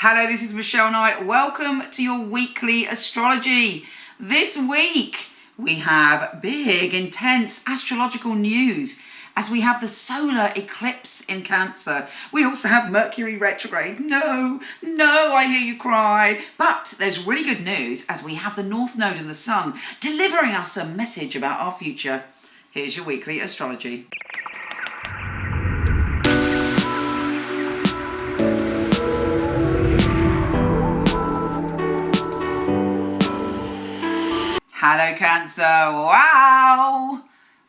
Hello, this is Michele Knight. Welcome to your weekly astrology. This week we have big, intense astrological news as we have the solar eclipse in Cancer. We also have Mercury retrograde. No, I hear you cry. But there's really good news as we have the North Node and the Sun delivering us a message about our future. Here's your weekly astrology. Hello Cancer, wow!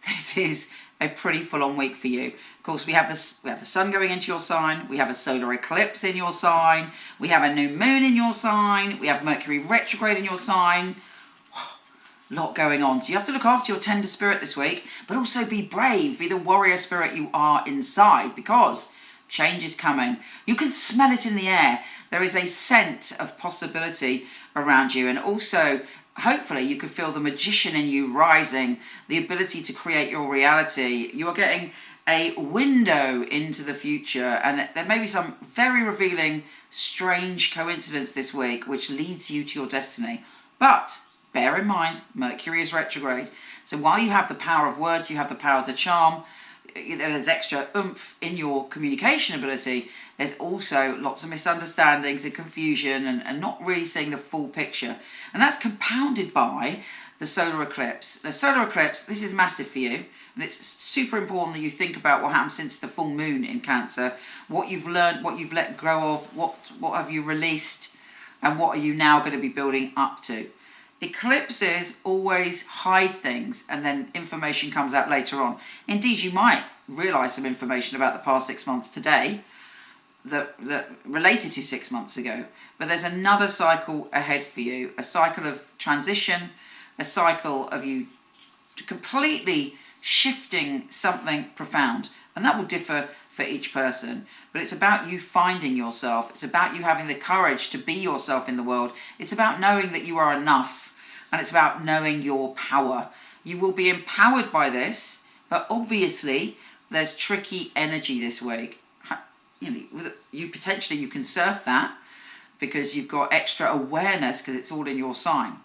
This is a pretty full-on week for you. Of course, we have the Sun going into your sign, we have a solar eclipse in your sign, we have a new moon in your sign, we have Mercury retrograde in your sign. A lot going on. So you have to look after your tender spirit this week, but also be brave, be the warrior spirit you are inside, because change is coming. You can smell it in the air. There is a scent of possibility around you, and also hopefully you could feel the magician in you rising, the ability to create your reality. You are getting a window into the future, and there may be some very revealing, strange coincidence this week which leads you to your destiny. But bear in mind, Mercury is retrograde. So while you have the power of words, you have the power to charm, there's extra oomph in your communication ability, there's also lots of misunderstandings and confusion and not really seeing the full picture. And that's compounded by the solar eclipse. The solar eclipse, this is massive for you. And it's super important that you think about what happened since the full moon in Cancer, what you've learned, what you've let go of, what have you released, and what are you now going to be building up to. Eclipses always hide things and then information comes out later on. Indeed, you might realise some information about the past 6 months today that related to 6 months ago. But there's another cycle ahead for you, a cycle of transition, a cycle of you completely shifting something profound. And that will differ for each person. But it's about you finding yourself. It's about you having the courage to be yourself in the world. It's about knowing that you are enough. And it's about knowing your power. You will be empowered by this, but obviously there's tricky energy this week. You can surf that because you've got extra awareness because it's all in your sign.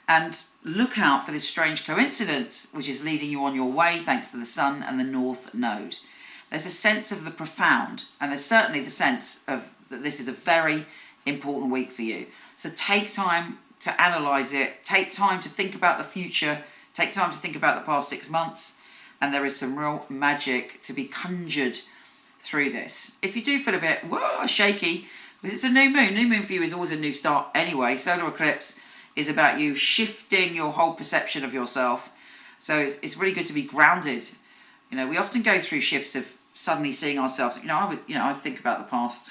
And look out for this strange coincidence which is leading you on your way thanks to the Sun and the North Node. There's a sense of the profound, and there's certainly the sense of that this is a very important week for you. So take time to analyse it, take time to think about the future, take time to think about the past 6 months, and there is some real magic to be conjured through this. If you do feel a bit shaky, because it's a new moon for you is always a new start anyway. Solar eclipse is about you shifting your whole perception of yourself. So it's really good to be grounded. We often go through shifts of suddenly seeing ourselves. I think about the past.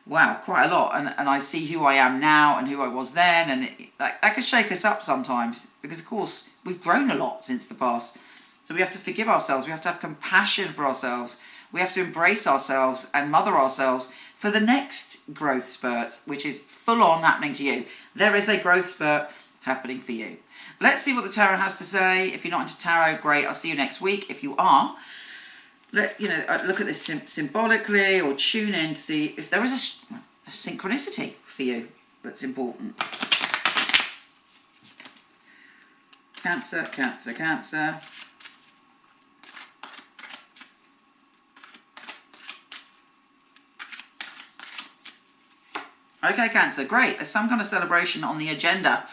Wow, quite a lot, and I see who I am now and who I was then, and that can shake us up sometimes because, of course, we've grown a lot since the past. So we have to forgive ourselves. We have to have compassion for ourselves. We have to embrace ourselves and mother ourselves for the next growth spurt, which is full on happening to you. There is a growth spurt happening for you. Let's see what the tarot has to say. If you're not into tarot, great. I'll see you next week. If you are, look at this symbolically or tune in to see if there is a synchronicity for you that's important. Cancer, Cancer, Cancer. Okay, Cancer, great. There's some kind of celebration on the agenda.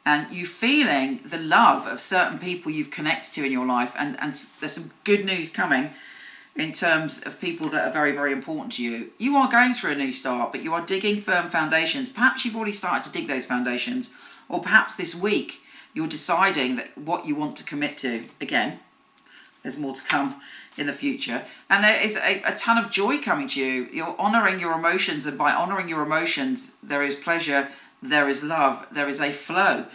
And you feeling the love of certain people you've connected to in your life. And there's some good news coming in terms of people that are very, very important to you. You are going through a new start, but you are digging firm foundations. Perhaps you've already started to dig those foundations. Or perhaps this week you're deciding that what you want to commit to. Again, there's more to come in the future. And there is a ton of joy coming to you. You're honouring your emotions, and by honouring your emotions, there is pleasure, there is love, there is a flow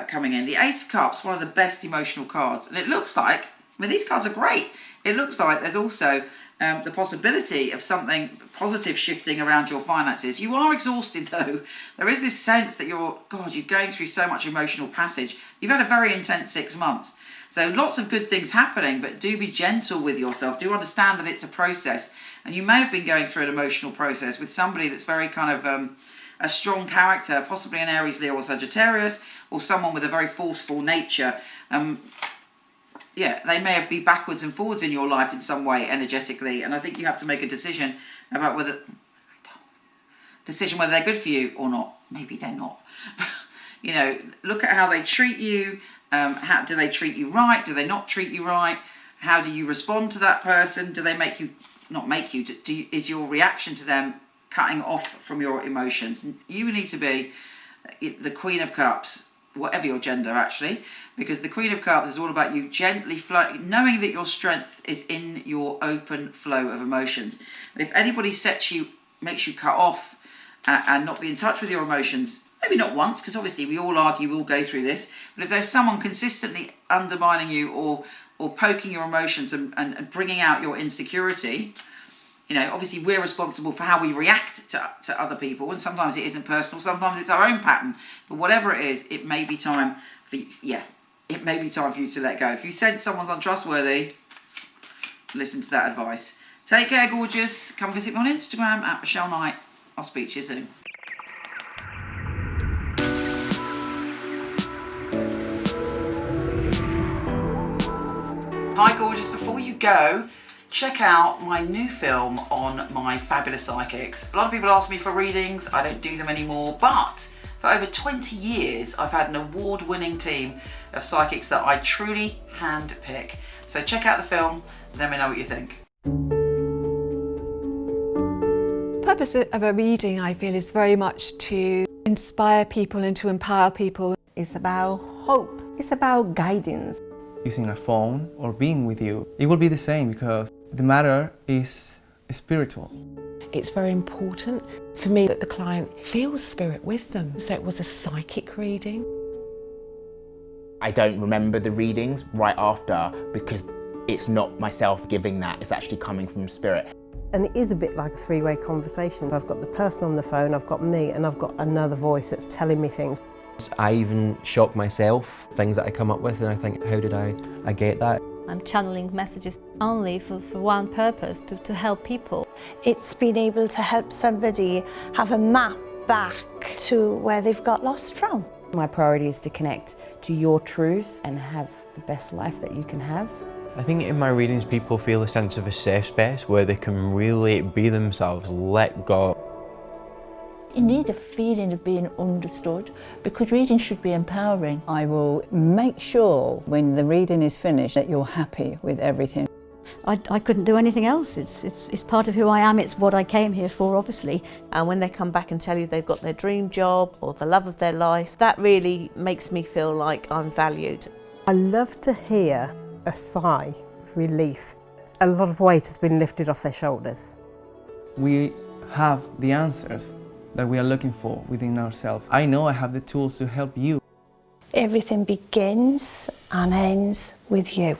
coming in. The Ace of Cups, one of the best emotional cards. And it looks like, these cards are great. It looks like there's also the possibility of something positive shifting around your finances. You are exhausted though. There is this sense that you're going through so much emotional passage. You've had a very intense 6 months. So lots of good things happening, but do be gentle with yourself. Do understand that it's a process And you may have been going through an emotional process with somebody that's very kind of a strong character, possibly an Aries, Leo or Sagittarius, or someone with a very forceful nature. Yeah, they may be backwards and forwards in your life in some way energetically, and I think you have to make a decision about whether they're good for you or not. Maybe they're not. You know, look at how they treat you. How do they treat you right? Do they not treat you right? How do you respond to that person? Do they make you, not make you, is your reaction to them cutting off from your emotions? You need to be the Queen of Cups, whatever your gender actually, because the Queen of Cups is all about you gently flowing, knowing that your strength is in your open flow of emotions. And if anybody makes you cut off and not be in touch with your emotions, maybe not once, because obviously we all argue, we all go through this, but if there's someone consistently undermining you or poking your emotions and bringing out your insecurity, you know, obviously we're responsible for how we react to other people, and sometimes it isn't personal, sometimes it's our own pattern, but whatever it is, it may be time for you, it may be time for you to let go. If you sense someone's untrustworthy, listen to that advice. Take care, gorgeous. Come visit me on Instagram at Michele Knight. I'll speak to you soon. Hi, gorgeous. Before you go, check out my new film on my fabulous psychics. A lot of people ask me for readings. I don't do them anymore, but for over 20 years, I've had an award-winning team of psychics that I truly hand-pick. So check out the film, let me know what you think. The purpose of a reading, I feel, is very much to inspire people and to empower people. It's about hope. It's about guidance. Using a phone or being with you, it will be the same because the matter is spiritual. It's very important for me that the client feels spirit with them. So it was a psychic reading. I don't remember the readings right after because it's not myself giving that, it's actually coming from spirit. And it is a bit like a three-way conversation. I've got the person on the phone, I've got me, and I've got another voice that's telling me things. I even shock myself, things that I come up with, and I think, how did I get that? I'm channeling messages only for one purpose, to help people. It's been able to help somebody have a map back to where they've got lost from. My priority is to connect to your truth and have the best life that you can have. I think in my readings people feel a sense of a safe space where they can really be themselves, let go. You need a feeling of being understood because reading should be empowering. I will make sure when the reading is finished that you're happy with everything. I couldn't do anything else. It's part of who I am. It's what I came here for, obviously. And when they come back and tell you they've got their dream job or the love of their life, that really makes me feel like I'm valued. I love to hear a sigh of relief. A lot of weight has been lifted off their shoulders. We have the answers that we are looking for within ourselves. I know I have the tools to help you. Everything begins and ends with you.